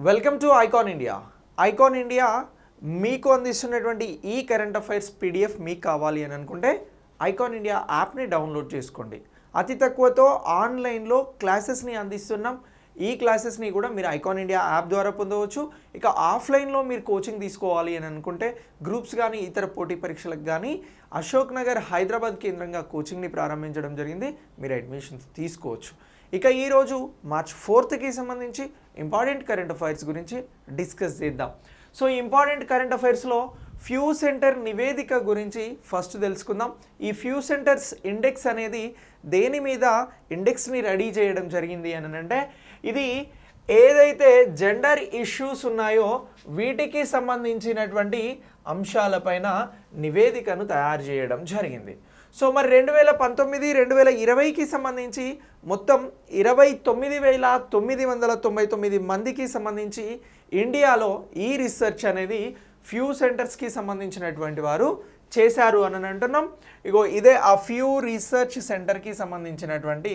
Welcome to icon India. Icon India మీకు అందిస్తున్నటువంటి ఈ కరెంట్ అఫైర్స్ పీడిఎఫ్ మీకు కావాలి అని అనుకుంటే ఐకాన్ ఇండియా యాప్ని డౌన్లోడ్ చేసుకోండి. అతి తక్కువతో ఆన్లైన్లో క్లాసెస్ని అందిస్తున్నాం. ఈ క్లాసెస్ని కూడా మీరు ఐకాన్ ఇండియా యాప్ ద్వారా పొందవచ్చు. ఇక ఆఫ్లైన్లో మీరు కోచింగ్ తీసుకోవాలి అని అనుకుంటే గ్రూప్స్ కానీ ఇతర పోటీ పరీక్షలకు కానీ అశోక్ నగర్ హైదరాబాద్ కేంద్రంగా కోచింగ్ని ప్రారంభించడం జరిగింది. మీరు అడ్మిషన్స్ తీసుకోవచ్చు. ఇక ఈరోజు మార్చ్ 4కి సంబంధించి ఇంపార్టెంట్ కరెంట్ అఫైర్స్ గురించి డిస్కస్ చేద్దాం. సో ఇంపార్టెంట్ కరెంట్ అఫైర్స్లో ఫ్యూ సెంటర్ నివేదిక గురించి ఫస్ట్ తెలుసుకుందాం. ఈ ఫ్యూ సెంటర్స్ ఇండెక్స్ అనేది దేని మీద ఇండెక్స్ని రెడీ చేయడం జరిగింది అని అంటే ఇది ఏదైతే జెండర్ ఇష్యూస్ ఉన్నాయో వీటికి సంబంధించినటువంటి అంశాలపైన నివేదికను తయారు చేయడం జరిగింది. సో మరి 2019-2020కి సంబంధించి మొత్తం 29,999 మందికి సంబంధించి ఇండియాలో ఈ రీసెర్చ్ అనేది ఫ్యూ సెంటర్స్కి సంబంధించినటువంటి వారు చేశారు అని అంటున్నాం. ఇగో ఇదే ఆ ఫ్యూ రీసెర్చ్ సెంటర్కి సంబంధించినటువంటి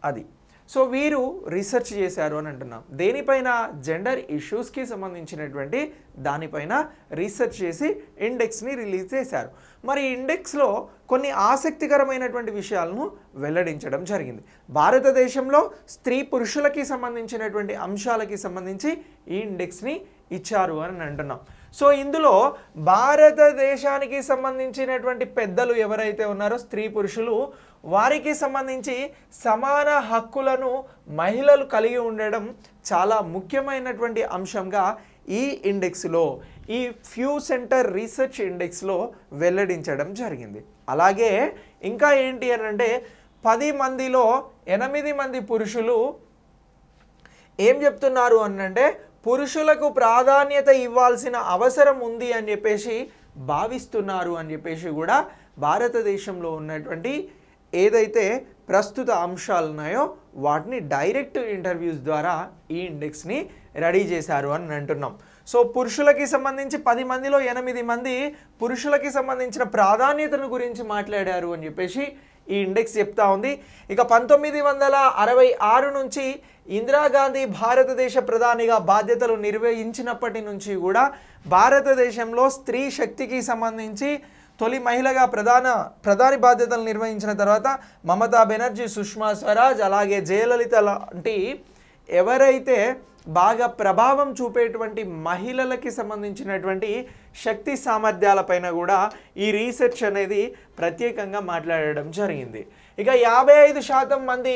అది. సో వీరు రీసెర్చ్ చేశారు అని అంటున్నాం. దేనిపైన? జెండర్ ఇష్యూస్కి సంబంధించినటువంటి దానిపైన రీసెర్చ్ చేసి ఇండెక్స్ని రిలీజ్ చేశారు. మరి ఇండెక్స్లో కొన్ని ఆసక్తికరమైనటువంటి విషయాలను వెల్లడించడం జరిగింది. భారతదేశంలో స్త్రీ పురుషులకి సంబంధించినటువంటి అంశాలకి సంబంధించి ఈ ఇండెక్స్ని ఇచ్చారు అని అంటున్నాం. సో ఇందులో భారతదేశానికి సంబంధించినటువంటి పెద్దలు ఎవరైతే ఉన్నారో స్త్రీ పురుషులు వారికి సంబంధించి సమాన హక్కులను మహిళలు కలిగి ఉండడం చాలా ముఖ్యమైనటువంటి అంశంగా ఈ ఇండెక్స్లో ఈ ఫ్యూ సెంటర్ రీసెర్చ్ ఇండెక్స్లో వెల్లడించడం జరిగింది. అలాగే ఇంకా ఏంటి అని అంటే 10 మందిలో 8 మంది పురుషులు ఏం చెప్తున్నారు అనంటే పురుషులకు ప్రాధాన్యత ఇవ్వాల్సిన అవసరం ఉంది అని చెప్పేసి భావిస్తున్నారు అని చెప్పేసి కూడా భారతదేశంలో ఉన్నటువంటి ఏదైతే ప్రస్తుత అంశాలు ఉన్నాయో వాటిని డైరెక్ట్ ఇంటర్వ్యూస్ ద్వారా ఈ ఇండెక్స్ని రెడీ చేశారు అని అంటున్నాం. సో పురుషులకి సంబంధించి 10 మందిలో 8 మంది పురుషులకి సంబంధించిన ప్రాధాన్యతను గురించి మాట్లాడారు అని చెప్పేసి ఈ ఇండెక్స్ చెప్తా ఉంది. ఇక 1966 నుంచి ఇందిరాగాంధీ భారతదేశ ప్రధానిగా బాధ్యతలు నిర్వహించినప్పటి నుంచి కూడా భారతదేశంలో స్త్రీ శక్తికి సంబంధించి తొలి మహిళగా ప్రధాని బాధ్యతలు నిర్వహించిన తర్వాత మమతా బెనర్జీ, సుష్మా స్వరాజ్, అలాగే జయలలిత లాంటి ఎవరైతే బాగా ప్రభావం చూపేటువంటి మహిళలకి సంబంధించినటువంటి శక్తి సామర్థ్యాలపైన కూడా ఈ రీసెర్చ్ అనేది ప్రత్యేకంగా మాట్లాడడం జరిగింది. ఇక 55% మంది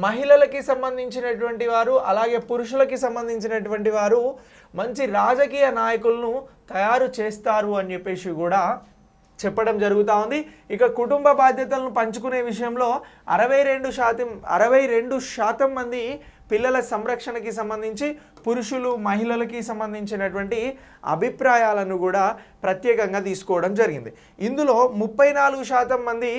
మహిళలకి సంబంధించినటువంటి వారు అలాగే పురుషులకి సంబంధించినటువంటి వారు మంచి రాజకీయ నాయకులను తయారు చేస్తారు అని చెప్పేసి కూడా చెప్పడం జరుగుతూ ఉంది. ఇక కుటుంబ బాధ్యతలను పంచుకునే విషయంలో 62% మంది పిల్లల సంరక్షణకి సంబంధించి పురుషులు మహిళలకి సంబంధించినటువంటి అభిప్రాయాలను కూడా ప్రత్యేకంగా తీసుకోవడం జరిగింది. ఇందులో 34% మంది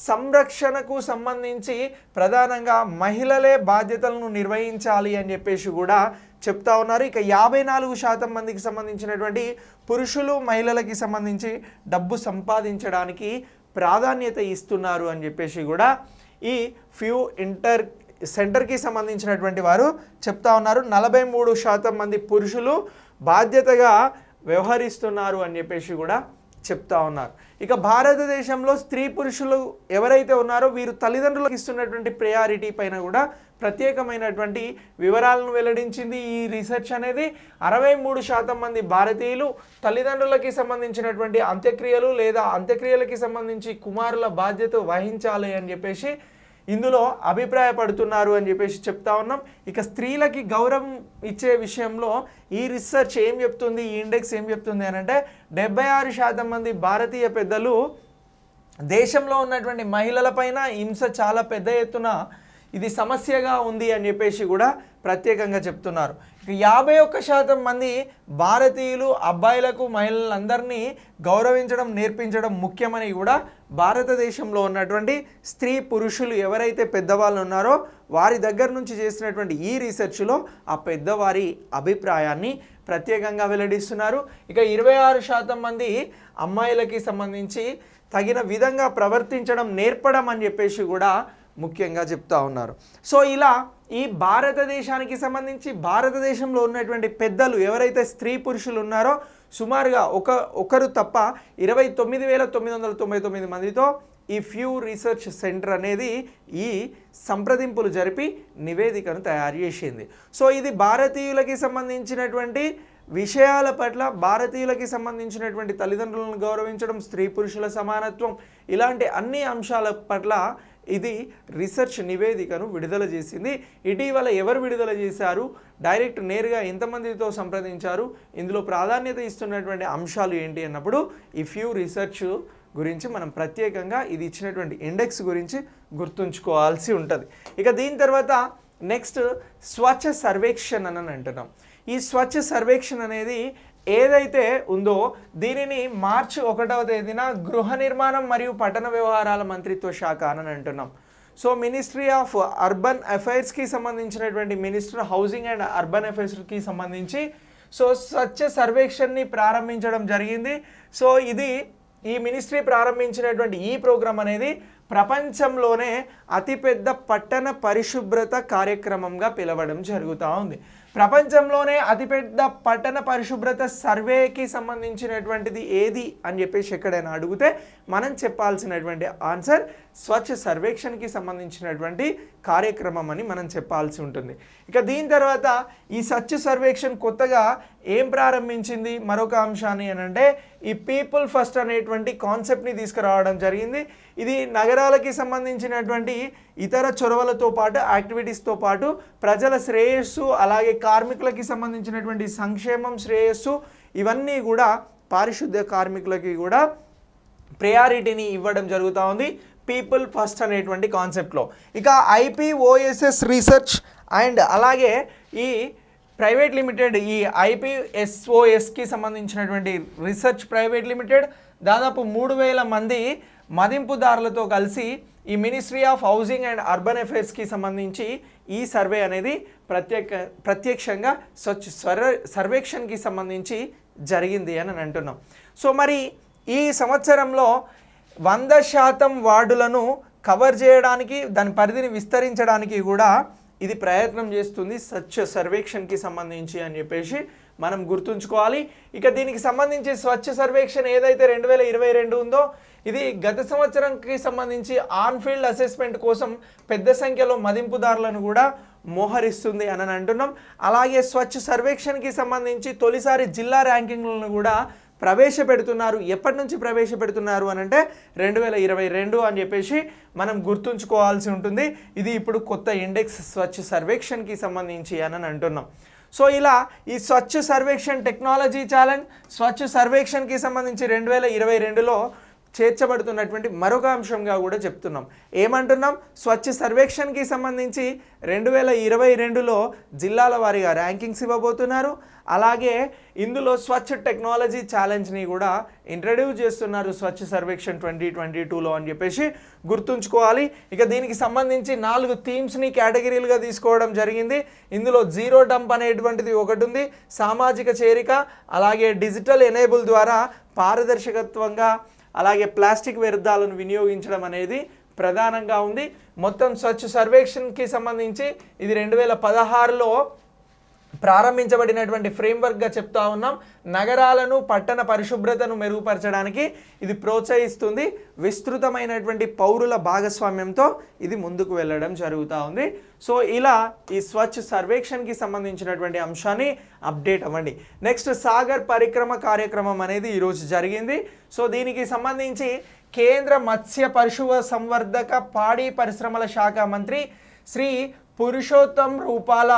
సంరక్షణకు సంబంధించి ప్రధానంగా మహిళలే బాధ్యతలను నిర్వహించాలి అని చెప్పేసి కూడా చెప్తా ఉన్నారు. ఇక 54% మందికి సంబంధించినటువంటి పురుషులు మహిళలకి సంబంధించి డబ్బు సంపాదించడానికి ప్రాధాన్యత ఇస్తున్నారు అని చెప్పేసి కూడా ఈ ఫ్యూ సెంటర్కి సంబంధించినటువంటి వారు చెప్తా ఉన్నారు. 43% మంది పురుషులు బాధ్యతగా వ్యవహరిస్తున్నారు అని చెప్పేసి కూడా చెప్తా ఉన్నారు. ఇక భారతదేశంలో స్త్రీ పురుషులు ఎవరైతే ఉన్నారో వీరు తల్లిదండ్రులకు ఇస్తున్నటువంటి ప్రయారిటీ పైన కూడా ప్రత్యేకమైనటువంటి వివరాలను వెల్లడించింది ఈ రీసెర్చ్ అనేది. 63% మంది భారతీయులు తల్లిదండ్రులకి సంబంధించినటువంటి అంత్యక్రియలు లేదా అంత్యక్రియలకి సంబంధించి కుమారుల బాధ్యత వహించాలి అని చెప్పేసి ఇందులో అభిప్రాయపడుతున్నారు అని చెప్పేసి చెప్తా ఉన్నాం. ఇక స్త్రీలకి గౌరవం ఇచ్చే విషయంలో ఈ రీసెర్చ్ ఏం చెప్తుంది, ఈ ఇండెక్స్ ఏం చెప్తుంది అని అంటే 76% మంది భారతీయ పెద్దలు దేశంలో ఉన్నటువంటి మహిళలపైన హింస చాలా పెద్ద ఎత్తున ఇది సమస్యగా ఉంది అని చెప్పేసి కూడా ప్రత్యేకంగా చెప్తున్నారు. ఇక 51% మంది భారతీయులు అబ్బాయిలకు మహిళలందరినీ గౌరవించడం నేర్పించడం ముఖ్యమని కూడా భారతదేశంలో ఉన్నటువంటి స్త్రీ పురుషులు ఎవరైతే పెద్దవాళ్ళు ఉన్నారో వారి దగ్గర నుంచి చేసినటువంటి ఈ రీసెర్చ్లో ఆ పెద్దవారి అభిప్రాయాన్ని ప్రత్యేకంగా వెల్లడిస్తున్నారు. ఇక 26% మంది అమ్మాయిలకి సంబంధించి తగిన విధంగా ప్రవర్తించడం నేర్పడం అని చెప్పేసి కూడా ముఖ్యంగా చెప్తా ఉన్నారు. సో ఇలా ఈ భారతదేశానికి సంబంధించి భారతదేశంలో ఉన్నటువంటి పెద్దలు ఎవరైతే స్త్రీ పురుషులు ఉన్నారో సుమారుగా ఒకరు తప్ప 29,999 మందితో ఈ ఫ్యూ రీసెర్చ్ సెంటర్ అనేది ఈ సంప్రదింపులు జరిపి నివేదికను తయారు చేసింది. సో ఇది భారతీయులకి సంబంధించినటువంటి విషయాల పట్ల, భారతీయులకి సంబంధించినటువంటి తల్లిదండ్రులను గౌరవించడం, స్త్రీ పురుషుల సమానత్వం, ఇలాంటి అన్ని అంశాల పట్ల ఇది రీసెర్చ్ నివేదికను విడుదల చేసింది. ఇటీవల ఎవరు విడుదల చేశారు, డైరెక్ట్ నేరుగా ఎంతమందితో సంప్రదించారు, ఇందులో ప్రాధాన్యత ఇస్తున్నటువంటి అంశాలు ఏంటి అన్నప్పుడు ఈ ఫ్యూ రీసెర్చ్ గురించి మనం ప్రత్యేకంగా ఇది ఇచ్చినటువంటి ఇండెక్స్ గురించి గుర్తుంచుకోవాల్సి ఉంటుంది. ఇక దీని తర్వాత నెక్స్ట్ స్వచ్ఛ సర్వేక్షణ్ అని అంటున్నాం. ఈ స్వచ్ఛ సర్వేక్షణ్ అనేది ఏదైతే ఉందో దీనిని మార్చి 1వ తేదీన గృహ నిర్మాణం మరియు పట్టణ వ్యవహారాల మంత్రిత్వ శాఖ అని అంటున్నాం. సో మినిస్ట్రీ ఆఫ్ అర్బన్ అఫైర్స్కి సంబంధించినటువంటి మినిస్టర్ హౌసింగ్ అండ్ అర్బన్ అఫైర్స్కి సంబంధించి సో స్వచ్ఛ సర్వేక్షణ్ని ప్రారంభించడం జరిగింది. సో ఈ మినిస్ట్రీ ప్రారంభించినటువంటి ఈ ప్రోగ్రాం అనేది ప్రపంచంలోనే అతిపెద్ద పట్టణ పరిశుభ్రత కార్యక్రమంగా పిలవడం జరుగుతూ ఉంది. ప్రపంచంలోనే అతిపెద్ద పట్టణ పరిశుభ్రత సర్వేకి సంబంధించినటువంటిది ఏది అని చెప్పేసి ఎక్కడైనా అడిగితే మనం చెప్పాల్సినటువంటి ఆన్సర్ స్వచ్ఛ సర్వేక్షణకి సంబంధించినటువంటి కార్యక్రమం అని మనం చెప్పాల్సి ఉంటుంది. ఇక దీని తర్వాత ఈ స్వచ్ఛ సర్వేక్షణ్ కొత్తగా ఏం ప్రారంభించింది మరొక అంశాన్ని అని అంటే ఈ పీపుల్ ఫస్ట్ అనేటువంటి కాన్సెప్ట్ని తీసుకురావడం జరిగింది. ఇది నగరాలకి సంబంధించినటువంటి ఇతర చొరవలతో పాటు యాక్టివిటీస్తో పాటు ప్రజల శ్రేయస్సు, అలాగే కార్మికులకి సంబంధించినటువంటి సంక్షేమం, శ్రేయస్సు, ఇవన్నీ కూడా పారిశుద్ధ్య కార్మికులకి కూడా ప్రయారిటీని ఇవ్వడం జరుగుతూ ఉంది పీపుల్ ఫస్ట్ అనేటువంటి కాన్సెప్ట్లో. ఇక ఐపీఓఎస్ఎస్ రీసెర్చ్ అండ్ అలాగే ఈ ప్రైవేట్ లిమిటెడ్ ఈ ఐపీఎస్ఓఎస్కి సంబంధించినటువంటి రీసెర్చ్ ప్రైవేట్ లిమిటెడ్ దాదాపు 3,000 మంది మదింపుదారులతో కలిసి ఈ ministry of housing and urban అఫైర్స్కి సంబంధించి ఈ సర్వే అనేది ప్రత్యక్షంగా స్వచ్ఛ సర్వేక్షణకి సంబంధించి జరిగింది అని అంటున్నాం. సో మరి ఈ సంవత్సరంలో 100% వార్డులను కవర్ చేయడానికి, దాని పరిధిని విస్తరించడానికి కూడా ఇది ప్రయత్నం చేస్తుంది స్వచ్ఛ సర్వేక్షణకి సంబంధించి అని చెప్పేసి మనం గుర్తుంచుకోవాలి. ఇక దీనికి సంబంధించి స్వచ్ఛ సర్వేక్షణ ఏదైతే 2022 ఉందో ఇది గత సంవత్సరంకి సంబంధించి ఆన్ ఫీల్డ్ అసెస్మెంట్ కోసం పెద్ద సంఖ్యలో మదింపుదారులను కూడా మోహరిస్తుంది అని అంటున్నాం. అలాగే స్వచ్ఛ సర్వేక్షణకి సంబంధించి తొలిసారి జిల్లా ర్యాంకింగ్లను కూడా ప్రవేశపెడుతున్నారు. ఎప్పటి నుంచి ప్రవేశపెడుతున్నారు అని అంటే 2022 అని చెప్పేసి మనం గుర్తుంచుకోవాల్సి ఉంటుంది. ఇది ఇప్పుడు కొత్త ఇండెక్స్ స్వచ్ఛ సర్వేక్షణకి సంబంధించి అని అంటున్నాం. సో ఇలా ఈ స్వచ్ఛ సర్వేక్షణ్ టెక్నాలజీ ఛాలెంజ్ స్వచ్ఛ సర్వేక్షణ్కి సంబంధించి 2022లో చేర్చబడుతున్నటువంటి మరొక అంశంగా కూడా చెప్తున్నాం. ఏమంటున్నాం, స్వచ్ఛ సర్వేక్షణ్కి సంబంధించి 2022లో జిల్లాల వారీగా ర్యాంకింగ్స్ ఇవ్వబోతున్నారు. అలాగే ఇందులో స్వచ్ఛ టెక్నాలజీ ఛాలెంజ్ని కూడా ఇంట్రడ్యూస్ చేస్తున్నారు స్వచ్ఛ సర్వేక్షణ్ 2022లో అని చెప్పేసి గుర్తుంచుకోవాలి. ఇక దీనికి సంబంధించి 4 థీమ్స్ని కేటగిరీలుగా తీసుకోవడం జరిగింది. ఇందులో జీరో డంప్ అనేటువంటిది ఒకటి ఉంది, సామాజిక చేరిక, అలాగే డిజిటల్ ఎనేబుల్ ద్వారా పారదర్శకత్వంగా, అలాగే ప్లాస్టిక్ వ్యర్థాలను వినియోగించడం అనేది ప్రధానంగా ఉంది. మొత్తం స్వచ్ఛ సర్వేక్షణ్కి సంబంధించి ఇది 2016లో ప్రారంభించబడినటువంటి ఫ్రేమ్వర్క్గా చెప్తా ఉన్నాం. నగరాలను, పట్టణ పరిశుభ్రతను మెరుగుపరచడానికి ఇది ప్రోత్సహిస్తుంది. విస్తృతమైనటువంటి పౌరుల భాగస్వామ్యంతో ఇది ముందుకు వెళ్ళడం జరుగుతూ ఉంది. సో ఇలా ఈ స్వచ్ఛ సర్వేక్షణ్కి సంబంధించినటువంటి అంశాన్ని అప్డేట్ అవ్వండి. నెక్స్ట్ సాగర్ పరిక్రమ కార్యక్రమం అనేది ఈరోజు జరిగింది. సో దీనికి సంబంధించి కేంద్ర మత్స్య పశు సంవర్ధక పాడి పరిశ్రమల శాఖ మంత్రి శ్రీ పురుషోత్తం రూపాల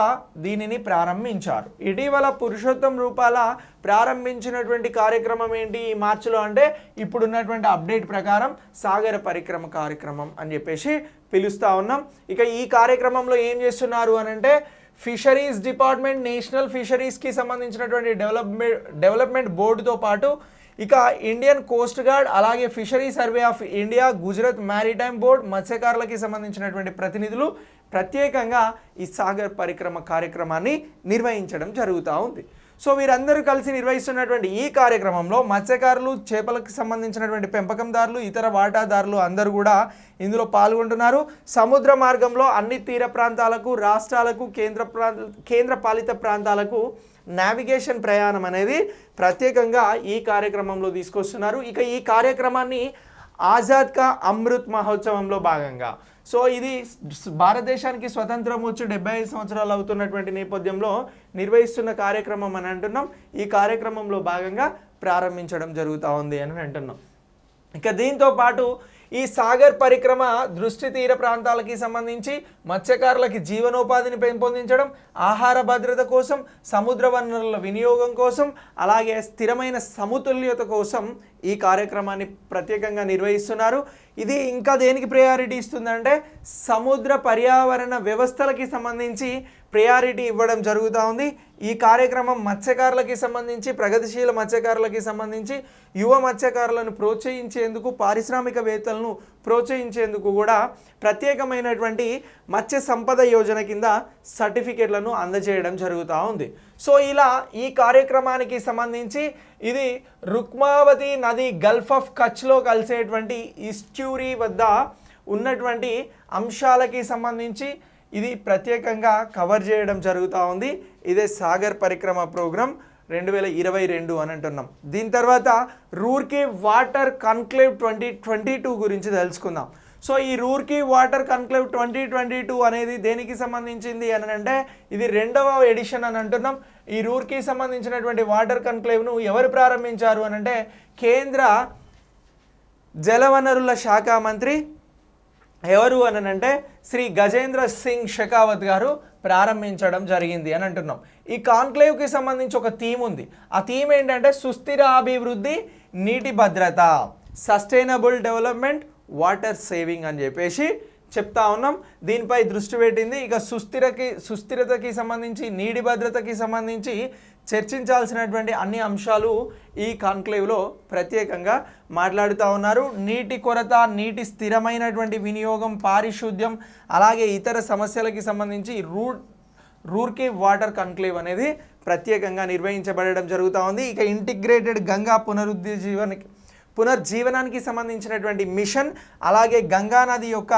దీనిని ప్రారంభించారు. ఇటీవల పురుషోత్తం రూపాల ప్రారంభించినటువంటి కార్యక్రమం ఏంటి ఈ మార్చిలో అంటే ఇప్పుడున్నటువంటి అప్డేట్ ప్రకారం సాగర పరిక్రమ కార్యక్రమం అని చెప్పేసి పిలుస్తూ ఉన్నాం. ఇక ఈ కార్యక్రమంలో ఏం చేస్తున్నారు అని అంటే ఫిషరీస్ డిపార్ట్మెంట్, నేషనల్ ఫిషరీస్కి సంబంధించినటువంటి డెవలప్మెంట్ బోర్డుతో పాటు ఇక ఇండియన్ కోస్ట్ గార్డ్, అలాగే fishery survey of India, Gujarat maritime board, మత్స్యకారులకి సంబంధించినటువంటి ప్రతినిధులు ప్రత్యేకంగా ఈ సాగర్ పరిక్రమ కార్యక్రమాన్ని నిర్వహించడం జరుగుతూ ఉంది. సో వీరందరూ కలిసి నిర్వహిస్తున్నటువంటి ఈ కార్యక్రమంలో మత్స్యకారులు, చేపలకు సంబంధించినటువంటి పెంపకందారులు, ఇతర వాటాదారులు అందరూ కూడా ఇందులో పాల్గొంటున్నారు. సముద్ర మార్గంలో అన్ని తీర ప్రాంతాలకు, రాష్ట్రాలకు, కేంద్ర పాలిత ప్రాంతాలకు నావిగేషన్ ప్రయాణం అనేది ప్రత్యేకంగా ఈ కార్యక్రమంలో తీసుకొస్తున్నారు. ఇక ఈ కార్యక్రమాన్ని ఆజాద్ కా అమృత్ మహోత్సవంలో భాగంగా, సో ఇది భారతదేశానికి స్వతంత్రం వచ్చి 75 సంవత్సరాలు అవుతున్నటువంటి నేపథ్యంలో నిర్వహిస్తున్న కార్యక్రమం అని అంటున్నాం. ఈ కార్యక్రమంలో భాగంగా ప్రారంభించడం జరుగుతూ ఉంది అని అంటున్నాం. ఇక దీంతో పాటు ఈ సాగర్ పరిక్రమ దృష్టి తీర ప్రాంతాలకి సంబంధించి మత్స్యకారులకి జీవనోపాధిని పెంపొందించడం, ఆహార భద్రత కోసం, సముద్ర వనరుల వినియోగం కోసం, అలాగే స్థిరమైన సమతుల్యత కోసం ఈ కార్యక్రమాన్ని ప్రత్యేకంగా నిర్వహిస్తున్నారు. ఇది ఇంకా దేనికి ప్రయారిటీ ఇస్తుందంటే సముద్ర పర్యావరణ వ్యవస్థలకి సంబంధించి ప్రయారిటీ ఇవ్వడం జరుగుతూ ఉంది. ఈ కార్యక్రమం మత్స్యకారులకి సంబంధించి, ప్రగతిశీల మత్స్యకారులకి సంబంధించి, యువ మత్స్యకారులను ప్రోత్సహించేందుకు, పారిశ్రామికవేత్తలను ప్రోత్సహించేందుకు కూడా ప్రత్యేకమైనటువంటి మత్స్య సంపద యోజన కింద సర్టిఫికేట్లను అందజేయడం జరుగుతూ ఉంది. సో ఇలా ఈ కార్యక్రమానికి సంబంధించి ఇది రుక్మావతి నది గల్ఫ్ ఆఫ్ కచ్లో కలిసేటువంటి ఈస్ట్యూరీ వద్ద ఉన్నటువంటి అంశాలకి సంబంధించి ఇది ప్రత్యేకంగా కవర్ చేయడం జరుగుతూ ఉంది. ఇదే సాగర్ పరిక్రమ ప్రోగ్రామ్ 2022 అని అంటున్నాం. దీని తర్వాత రూర్కీ వాటర్ కన్క్లేవ్ 2022 గురించి తెలుసుకుందాం. సో ఈ రూర్కీ వాటర్ కన్క్లేవ్ 2022 అనేది దేనికి సంబంధించింది అని అంటే ఇది 2వ ఎడిషన్ అని అంటున్నాం. ఈ రూర్కీ సంబంధించినటువంటి వాటర్ కన్క్లేవ్ను ఎవరు ప్రారంభించారు అని అంటే కేంద్ర జలవనరుల శాఖ మంత్రి ఎవరు అని అంటే శ్రీ గజేంద్ర సింగ్ షెకావత్ గారు ప్రారంభించడం జరిగింది అని అంటున్నాం. ఈ కాన్క్లేవ్కి సంబంధించి ఒక థీమ్ ఉంది. ఆ థీమ్ ఏంటంటే సుస్థిర అభివృద్ధి, నీటి భద్రత, సస్టైనబుల్ డెవలప్మెంట్, వాటర్ సేవింగ్ అని చెప్పేసి చెప్తా ఉన్నాం. దీనిపై దృష్టి పెట్టింది. ఇక సుస్థిరతకి సంబంధించి, నీటి భద్రతకి సంబంధించి చర్చించాల్సినటువంటి అన్ని అంశాలు ఈ కాన్క్లేవ్లో ప్రత్యేకంగా మాట్లాడుతూ ఉన్నారు. నీటి కొరత, నీటి స్థిరమైనటువంటి వినియోగం, పారిశుద్ధ్యం, అలాగే ఇతర సమస్యలకి సంబంధించి రూర్కీ వాటర్ కాన్క్లేవ్ అనేది ప్రత్యేకంగా నిర్వహించబడడం జరుగుతూ ఉంది. ఇక ఇంటిగ్రేటెడ్ గంగా పునర్జీవనానికి సంబంధించినటువంటి మిషన్, అలాగే గంగా నది యొక్క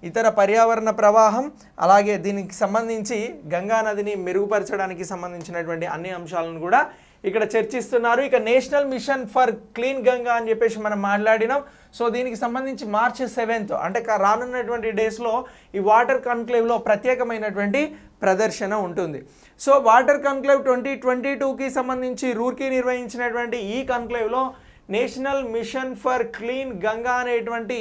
ఇతర పర్యావరణ ప్రవాహం, అలాగే దీనికి సంబంధించి గంగా నదిని మెరుగుపరచడానికి సంబంధించినటువంటి అన్ని అంశాలను కూడా ఇక్కడ చర్చిస్తున్నారు. ఇక national mission for clean Ganga అని చెప్పేసి మనం మాట్లాడినాం. సో దీనికి సంబంధించి March 7 అంటే రానున్నటువంటి డేస్లో ఈ వాటర్ కాన్క్లేవ్లో ప్రత్యేకమైనటువంటి ప్రదర్శన ఉంటుంది. సో వాటర్ కాన్క్లేవ్ 2022కి సంబంధించి రూర్కీ నిర్వహించినటువంటి ఈ కాన్క్లేవ్లో national mission for clean Ganga అనేటువంటి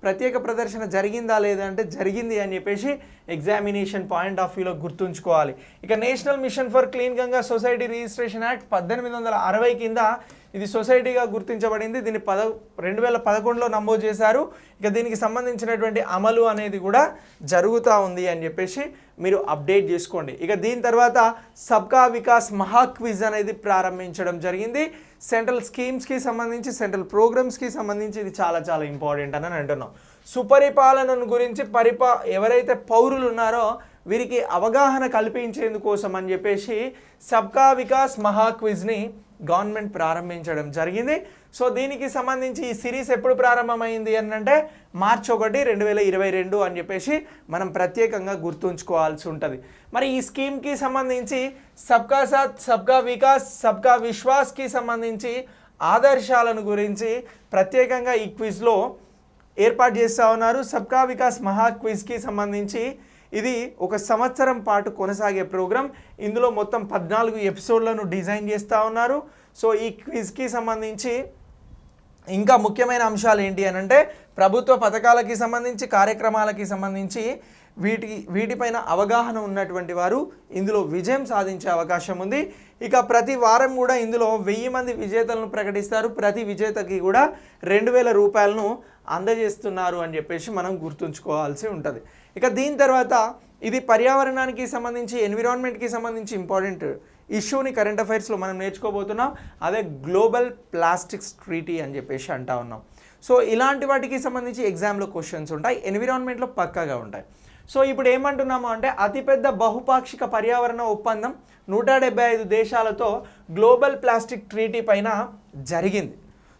ప్రత్యేక ప్రదర్శన జరిగిందా లేదా అంటే జరిగింది అని చెప్పేసి ఎగ్జామినేషన్ పాయింట్ ఆఫ్ వ్యూలో గుర్తుంచుకోవాలి. ఇక national mission for clean Ganga society registration act 1860 కింద ఇది సొసైటీగా గుర్తించబడింది. దీన్ని 2011లో నమోదు చేశారు. ఇక దీనికి సంబంధించినటువంటి అమలు అనేది కూడా జరుగుతూ ఉంది అని చెప్పేసి మీరు అప్డేట్ చేసుకోండి. ఇక దీని తర్వాత సబ్కా వికాస్ మహాక్విజ్ అనేది ప్రారంభించడం జరిగింది. సెంట్రల్ స్కీమ్స్కి సంబంధించి, సెంట్రల్ ప్రోగ్రామ్స్కి సంబంధించి ఇది చాలా చాలా ఇంపార్టెంట్ అని అంటున్నాం. సుపరిపాలనను గురించి ఎవరైతే పౌరులు ఉన్నారో వీరికి అవగాహన కల్పించేందుకోసం అని చెప్పేసి సబ్కా వికాస్ మహాక్విజ్ని గవర్నమెంట్ ప్రారంభించడం జరిగింది. సో దీనికి సంబంధించి ఈ సిరీస్ ఎప్పుడు ప్రారంభమైంది అని అంటే March 1, 2022 అని చెప్పేసి మనం ప్రత్యేకంగా గుర్తుంచుకోవాల్సి ఉంటుంది. మరి ఈ స్కీమ్కి సంబంధించి సబ్కా సాత్, సబ్కా వికాస్, సబ్కా విశ్వాస్కి సంబంధించి ఆదర్శాలను గురించి ప్రత్యేకంగా ఈ క్విజ్లో ఏర్పాటు చేస్తూ ఉన్నారు. సబ్కా వికాస్ మహా క్విజ్కి సంబంధించి ఇది 1 సంవత్సరం పాటు కొనసాగే ప్రోగ్రామ్. ఇందులో మొత్తం 14 ఎపిసోడ్లను డిజైన్ చేస్తూ ఉన్నారు. సో ఈ క్విజ్కి సంబంధించి ఇంకా ముఖ్యమైన అంశాలు ఏంటి అని అంటే ప్రభుత్వ పథకాలకి సంబంధించి, కార్యక్రమాలకి సంబంధించి వీటిపైన అవగాహన ఉన్నటువంటి వారు ఇందులో విజయం సాధించే అవకాశం ఉంది. ఇక ప్రతి వారం కూడా ఇందులో 1000 మంది విజేతలను ప్రకటిస్తారు. ప్రతి విజేతకి కూడా 2000 రూపాయలను అందజేస్తున్నారు అని చెప్పేసి మనం గుర్తుంచుకోవాల్సి ఉంటుంది. ఇక దీని తర్వాత ఇది పర్యావరణానికి సంబంధించి, ఎన్విరాన్మెంట్కి సంబంధించి ఇంపార్టెంట్ ఇష్యూని కరెంట్ అఫైర్స్లో మనం నేర్చుకోబోతున్నాం. అదే గ్లోబల్ ప్లాస్టిక్స్ ట్రీటీ అని చెప్పేసి అంటా ఉన్నాం. సో ఇలాంటి వాటికి సంబంధించి ఎగ్జామ్లో క్వశ్చన్స్ ఉంటాయి, ఎన్విరాన్మెంట్లో పక్కాగా ఉంటాయి. సో ఇప్పుడు ఏమంటున్నాము అంటే అతిపెద్ద బహుపాక్షిక పర్యావరణ ఒప్పందం 175 దేశాలతో గ్లోబల్ ప్లాస్టిక్ ట్రీటీ పైన జరిగింది.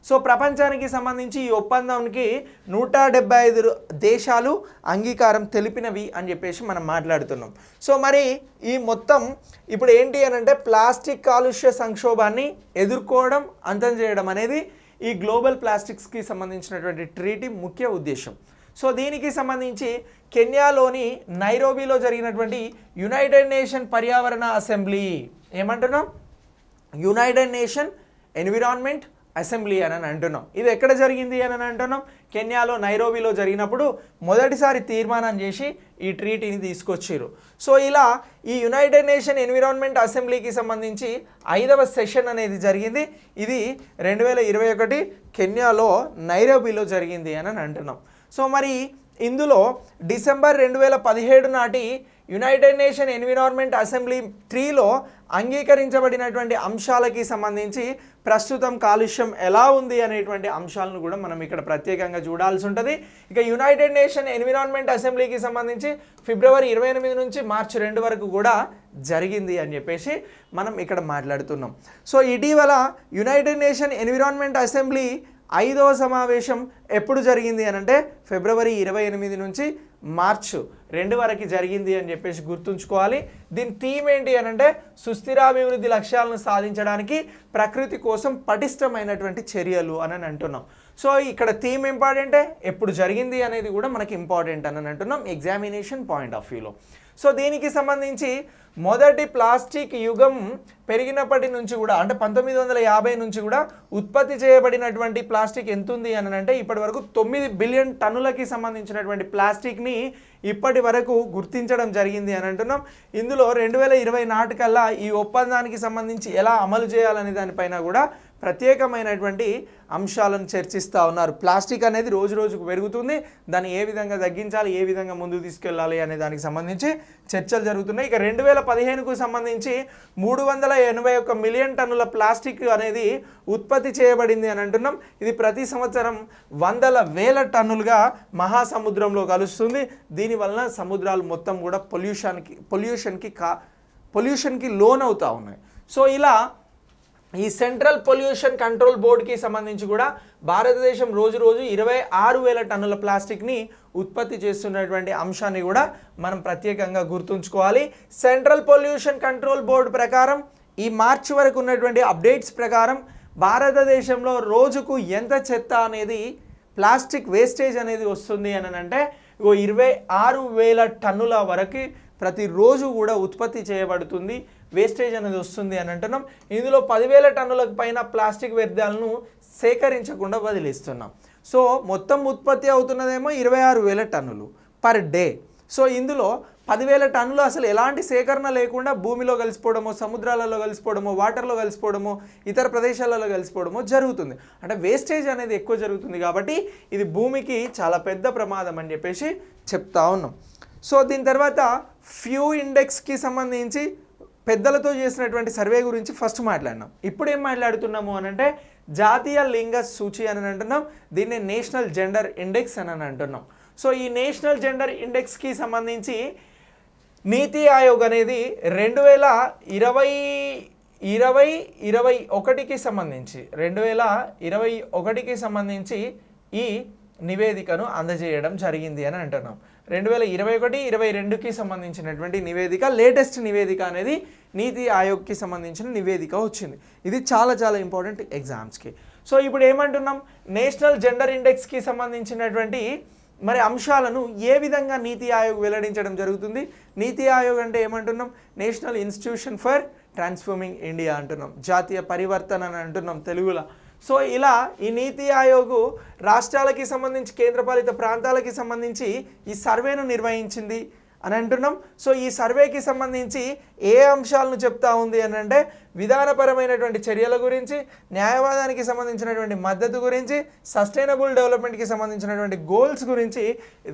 సో ప్రపంచానికి సంబంధించి ఈ ఒప్పందానికి 175 దేశాలు అంగీకారం తెలిపినవి అని చెప్పేసి మనం మాట్లాడుతున్నాం. సో మరి ఈ మొత్తం ఇప్పుడు ఏంటి అని అంటే ప్లాస్టిక్ కాలుష్య సంక్షోభాన్ని ఎదుర్కోవడం, అంతం చేయడం అనేది ఈ గ్లోబల్ ప్లాస్టిక్స్కి సంబంధించినటువంటి ట్రీటీ ముఖ్య ఉద్దేశం. సో దీనికి సంబంధించి కెన్యాలోని నైరోబీలో జరిగినటువంటి యునైటెడ్ నేషన్ పర్యావరణ అసెంబ్లీ, ఏమంటున్నాం, యునైటెడ్ నేషన్ ఎన్విరాన్మెంట్ అసెంబ్లీ అని అంటున్నాం. ఇది ఎక్కడ జరిగింది అని అంటున్నాం, కెన్యాలో నైరోబీలో జరిగినప్పుడు మొదటిసారి తీర్మానం చేసి ఈ ట్రీటీని తీసుకొచ్చారు. సో ఇలా ఈ యునైటెడ్ నేషన్ ఎన్విరాన్మెంట్ అసెంబ్లీకి సంబంధించి 5వ సెషన్ అనేది జరిగింది. ఇది 2021 కెన్యాలో నైరోబీలో జరిగింది అని అంటున్నాం. సో మరి ఇందులో డిసెంబర్ 2017 నాటి యునైటెడ్ నేషన్ ఎన్విరాన్మెంట్ అసెంబ్లీ 3లో అంగీకరించబడినటువంటి అంశాలకి సంబంధించి ప్రస్తుతం కాలుష్యం ఎలా ఉంది అనేటువంటి అంశాలను కూడా మనం ఇక్కడ ప్రత్యేకంగా చూడాల్సి ఉంటుంది. ఇక యునైటెడ్ నేషన్ ఎన్విరాన్మెంట్ అసెంబ్లీకి సంబంధించి ఫిబ్రవరి 28 నుంచి మార్చి 2 వరకు కూడా జరిగింది అని చెప్పేసి మనం ఇక్కడ మాట్లాడుతున్నాం. సో ఇటీవల యునైటెడ్ నేషన్ ఎన్విరాన్మెంట్ అసెంబ్లీ 5వ సమావేశం ఎప్పుడు జరిగింది అని అంటే ఫిబ్రవరి 28 నుంచి మార్చ్ 2 వరకు జరిగింది అని చెప్పేసి గుర్తుంచుకోవాలి. దీని థీమ్ ఏంటి అని అంటే సుస్థిరాభివృద్ధి లక్ష్యాలను సాధించడానికి ప్రకృతి కోసం పటిష్టమైనటువంటి చర్యలు అని అంటున్నాం. సో ఇక్కడ థీమ్ ఇంపార్టెంటే, ఎప్పుడు జరిగింది అనేది కూడా మనకి ఇంపార్టెంట్ అని అంటున్నాం ఎగ్జామినేషన్ పాయింట్ ఆఫ్ వ్యూలో. సో దీనికి సంబంధించి మొదటి ప్లాస్టిక్ యుగం పెరిగినప్పటి నుంచి కూడా అంటే 1950 నుంచి కూడా ఉత్పత్తి చేయబడినటువంటి ప్లాస్టిక్ ఎంత ఉంది అని అంటే ఇప్పటి వరకు 9 బిలియన్ టన్నులకి సంబంధించినటువంటి ప్లాస్టిక్ని ఇప్పటి వరకు గుర్తించడం జరిగింది అని అంటున్నాం. ఇందులో 2020 నాటికల్లా ఈ ఒప్పందానికి సంబంధించి ఎలా అమలు చేయాలనే దానిపైన కూడా ప్రత్యేకమైనటువంటి అంశాలను చర్చిస్తూ ఉన్నారు. ప్లాస్టిక్ అనేది రోజు రోజుకు పెరుగుతుంది, దాన్ని ఏ విధంగా తగ్గించాలి, ఏ విధంగా ముందుకు తీసుకెళ్ళాలి అనే దానికి సంబంధించి చర్చలు జరుగుతున్నాయి. ఇక 2015కు సంబంధించి 381 మిలియన్ టన్నుల ప్లాస్టిక్ అనేది ఉత్పత్తి చేయబడింది అని అంటున్నాం. ఇది ప్రతి సంవత్సరం వందల వేల టన్నులుగా మహాసముద్రంలో కలుస్తుంది. దీనివలన సముద్రాలు మొత్తం కూడా పొల్యూషన్కి లోన్ అవుతూ ఉన్నాయి. సో ఇలా ఈ సెంట్రల్ పొల్యూషన్ కంట్రోల్ బోర్డుకి సంబంధించి కూడా భారతదేశం రోజు 26,000 టన్నుల ప్లాస్టిక్ని ఉత్పత్తి చేస్తున్నటువంటి అంశాన్ని కూడా మనం ప్రత్యేకంగా గుర్తుంచుకోవాలి. సెంట్రల్ పొల్యూషన్ కంట్రోల్ బోర్డు ప్రకారం ఈ మార్చి వరకు ఉన్నటువంటి అప్డేట్స్ ప్రకారం భారతదేశంలో రోజుకు ఎంత చెత్త అనేది ప్లాస్టిక్ వేస్టేజ్ అనేది వస్తుంది అని అంటే 26,000 టన్నుల వరకు ప్రతిరోజు కూడా ఉత్పత్తి చేయబడుతుంది, వేస్టేజ్ అనేది వస్తుంది అని అంటున్నాం. ఇందులో 10,000 టన్నులకు పైన ప్లాస్టిక్ వ్యర్థాలను సేకరించకుండా వదిలేస్తున్నాం. సో మొత్తం ఉత్పత్తి అవుతున్నదేమో 26,000 టన్నులు పర్ డే. సో ఇందులో 10,000 టన్నులు అసలు ఎలాంటి సేకరణ లేకుండా భూమిలో కలిసిపోవడమో, సముద్రాలలో కలిసిపోవడమో, వాటర్లో కలిసిపోవడమో, ఇతర ప్రదేశాలలో కలిసిపోవడమో జరుగుతుంది. అంటే వేస్టేజ్ అనేది ఎక్కువ జరుగుతుంది కాబట్టి ఇది భూమికి చాలా పెద్ద ప్రమాదం అని చెప్పేసి చెప్తా ఉన్నాం. సో దీని తర్వాత ఫ్యూ ఇండెక్స్కి సంబంధించి పెద్దలతో చేసినటువంటి సర్వే గురించి ఫస్ట్ మాట్లాడినాం. ఇప్పుడు ఏం మాట్లాడుతున్నాము అని అంటే జాతీయ లింగ సూచి అని అంటున్నాం, దీన్ని నేషనల్ జెండర్ ఇండెక్స్ అని అంటున్నాం. సో ఈ నేషనల్ జెండర్ ఇండెక్స్కి సంబంధించి నీతి ఆయోగ్ అనేది 2021కి సంబంధించి ఈ నివేదికను అందజేయడం జరిగింది అని అంటున్నాం. 2021-22కి సంబంధించినటువంటి నివేదిక, లేటెస్ట్ నివేదిక అనేది నీతి ఆయోగ్కి సంబంధించిన నివేదిక వచ్చింది. ఇది చాలా ఇంపార్టెంట్ ఎగ్జామ్స్కి. సో ఇప్పుడు ఏమంటున్నాం, నేషనల్ జెండర్ ఇండెక్స్కి సంబంధించినటువంటి మరి అంశాలను ఏ విధంగా నీతి ఆయోగ్ వెల్లడించడం జరుగుతుంది. నీతి ఆయోగ్ అంటే ఏమంటున్నాం, national institution for transforming India అంటున్నాం, జాతీయ పరివర్తన అని అంటున్నాం తెలుగులో. సో ఇలా ఈ నీతి ఆయోగ్ రాష్ట్రాలకి సంబంధించి, కేంద్రపాలిత ప్రాంతాలకి సంబంధించి ఈ సర్వేను నిర్వహించింది అని అంటున్నాం. సో ఈ సర్వేకి సంబంధించి ఏ అంశాలను చెప్తా ఉంది అని అంటే విధానపరమైనటువంటి చర్యల గురించి, న్యాయవాదానికి సంబంధించినటువంటి మద్దతు గురించి, సస్టైనబుల్ డెవలప్మెంట్కి సంబంధించినటువంటి గోల్స్ గురించి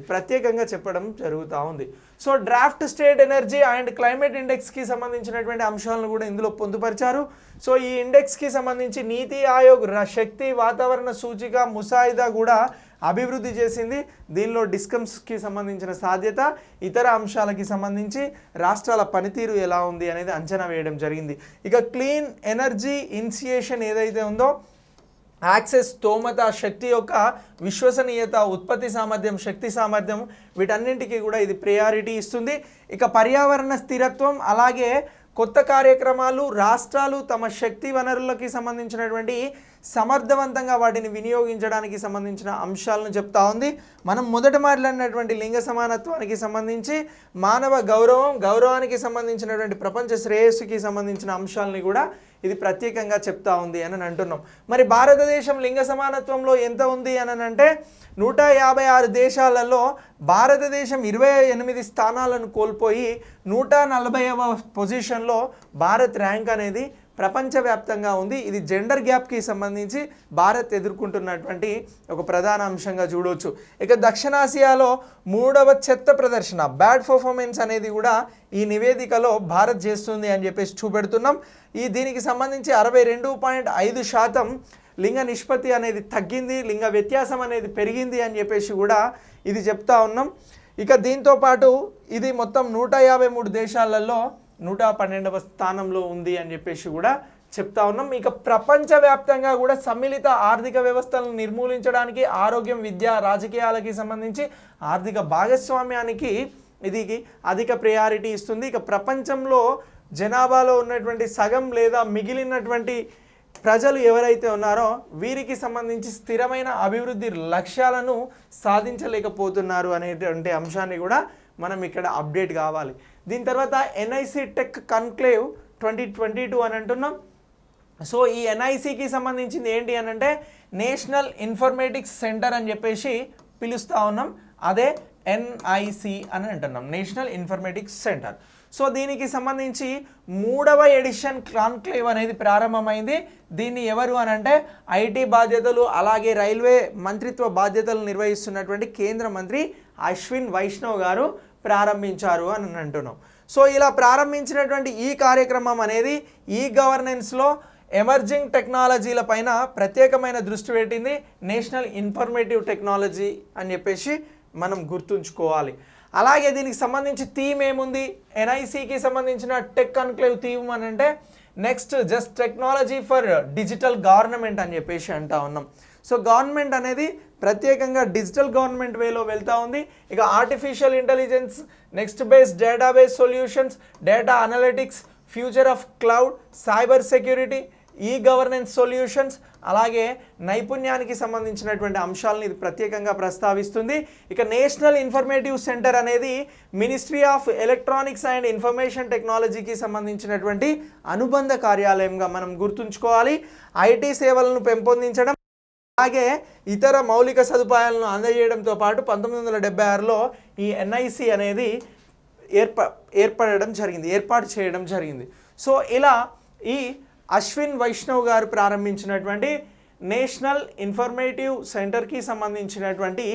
ప్రత్యేకంగా చెప్పడం జరుగుతూ ఉంది. So draft state energy and climate ఇండెక్స్కి సంబంధించినటువంటి అంశాలను కూడా ఇందులో పొందుపరిచారు. సో ఈ ఇండెక్స్కి సంబంధించి నీతి ఆయోగ్ శక్తి, వాతావరణ సూచిక, ముసాయిదా కూడా అభివృద్ధి చేసింది. దీనిలో డిస్కమ్స్కి సంబంధించిన సాధ్యత, ఇతర అంశాలకి సంబంధించి రాష్ట్రాల పనితీరు ఎలా ఉంది అనేది అంచనా వేయడం జరిగింది. ఇక క్లీన్ ఎనర్జీ ఇనిషియేషన్ ఏదైతే ఉందో, యాక్సెస్, స్తోమత, శక్తి యొక్క విశ్వసనీయత, ఉత్పత్తి సామర్థ్యం, శక్తి సామర్థ్యం, వీటన్నింటికీ కూడా ఇది ప్రయారిటీ ఇస్తుంది. ఇక పర్యావరణ స్థిరత్వం, అలాగే కొత్త కార్యక్రమాలు, రాష్ట్రాలు తమ శక్తి వనరులకి సంబంధించినటువంటి సమర్థవంతంగా వాటిని వినియోగించడానికి సంబంధించిన అంశాలను చెప్తా ఉంది. మనం మొదట మాట్లాడినటువంటి లింగ సమానత్వానికి సంబంధించి, మానవ గౌరవానికి సంబంధించినటువంటి ప్రపంచ శ్రేయస్సుకి సంబంధించిన అంశాలని కూడా ఇది ప్రత్యేకంగా చెప్తా ఉంది అని అంటున్నాం. మరి భారతదేశం లింగ సమానత్వంలో ఎంత ఉంది అని అంటే 156 దేశాలలో భారతదేశం 28 స్థానాలను కోల్పోయి 140వ పొజిషన్లో భారత్ ర్యాంక్ అనేది ప్రపంచవ్యాప్తంగా ఉంది. ఇది జెండర్ గ్యాప్కి సంబంధించి భారత్ ఎదుర్కొంటున్నటువంటి ఒక ప్రధాన అంశంగా చూడవచ్చు. ఇక దక్షిణాసియాలో 3వ చెత్త ప్రదర్శన, బ్యాడ్ పర్ఫార్మెన్స్ అనేది కూడా ఈ నివేదికలో భారత్ చేస్తుంది అని చెప్పేసి చూపెడుతున్నాం. దీనికి సంబంధించి 62.5% లింగ నిష్పత్తి అనేది తగ్గింది, లింగ వ్యత్యాసం అనేది పెరిగింది అని చెప్పేసి కూడా ఇది చెప్తా ఉన్నాం. ఇక దీంతో పాటు ఇది మొత్తం 153 దేశాలలో 112వ స్థానంలో ఉంది అని చెప్పేసి కూడా చెప్తా ఉన్నాం. ఇక ప్రపంచవ్యాప్తంగా కూడా సమ్మిళిత ఆర్థిక వ్యవస్థలను నిర్మూలించడానికి, ఆరోగ్యం, విద్య, రాజకీయాలకి సంబంధించి ఆర్థిక భాగస్వామ్యానికి ఇది అధిక ప్రయారిటీ ఇస్తుంది. ఇక ప్రపంచంలో జనాభాలో ఉన్నటువంటి సగం లేదా మిగిలినటువంటి ప్రజలు ఎవరైతే ఉన్నారో వీరికి సంబంధించి స్థిరమైన అభివృద్ధి లక్ష్యాలను సాధించలేకపోతున్నారు అనేటువంటి అంశాన్ని కూడా మనం ఇక్కడ అప్డేట్ కావాలి. దీని తర్వాత ఎన్ఐసి టెక్ కన్క్లేవ్ 2022 అని అంటున్నాం. సో ఈ ఎన్ఐసికి సంబంధించింది ఏంటి అని అంటే నేషనల్ ఇన్ఫర్మేటిక్స్ సెంటర్ అని చెప్పేసి పిలుస్తూ ఉన్నాం. అదే ఎన్ఐసి అని అంటున్నాం, నేషనల్ ఇన్ఫర్మేటిక్స్ సెంటర్. సో దీనికి సంబంధించి 3వ ఎడిషన్ కాన్క్లేవ్ అనేది ప్రారంభమైంది. దీన్ని ఎవరు అని అంటే ఐటీ బాధ్యతలు, అలాగే రైల్వే మంత్రిత్వ బాధ్యతలు నిర్వహిస్తున్నటువంటి కేంద్ర మంత్రి అశ్విన్ వైష్ణవ్ గారు ప్రారంభించారు అని అంటున్నాం. సో ఇలా ప్రారంభించినటువంటి ఈ కార్యక్రమం అనేది ఈ గవర్నెన్స్లో ఎమర్జింగ్ టెక్నాలజీల పైన ప్రత్యేకమైన దృష్టి పెట్టింది. నేషనల్ ఇన్ఫర్మేటివ్ టెక్నాలజీ అని చెప్పేసి మనం గుర్తుంచుకోవాలి. అలాగే దీనికి సంబంధించి థీమ్ ఏముంది, ఎన్ఐసికి సంబంధించిన టెక్ కన్క్లేవ్ థీమ్ అని అంటే next just technology for digital government అని చెప్పేసి అంటా ఉన్నాం. సో గవర్నమెంట్ అనేది ప్రత్యేకంగా డిజిటల్ గవర్నమెంట్ వేలో వెళ్తూ ఉంది. ఇక artificial intelligence, next base database solutions, data analytics, future of cloud, cyber security, e governance solutions, అలాగే నైపుణ్యానికి సంబంధించినటువంటి అంశాలను ఇది ప్రత్యేకంగా ప్రస్తావిస్తుంది. ఇక నేషనల్ ఇన్ఫర్మేటివ్ సెంటర్ అనేది ministry of electronics and information టెక్నాలజీకి సంబంధించినటువంటి అనుబంధ కార్యాలయంగా మనం గుర్తుంచుకోవాలి. ఐటీ సేవలను పెంపొందించడం, అలాగే ఇతర మౌలిక సదుపాయాలను అందజేయడంతో పాటు 1976లో ఈ ఎన్ఐసి అనేది ఏర్పాటు చేయడం జరిగింది. సో ఇలా ఈ అశ్విన్ వైష్ణవ్ గారు ప్రారంభించినటువంటి నేషనల్ ఇన్ఫర్మేటివ్ సెంటర్కి సంబంధించినటువంటి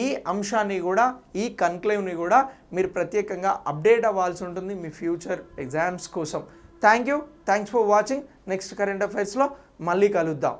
ఈ అంశాన్ని కూడా, ఈ కన్క్లేవ్ని కూడా మీరు ప్రత్యేకంగా అప్డేట్ అవ్వాల్సి ఉంటుంది మీ ఫ్యూచర్ ఎగ్జామ్స్ కోసం. Thanks for watching. Next current అఫైర్స్లో మళ్ళీ కలుద్దాం.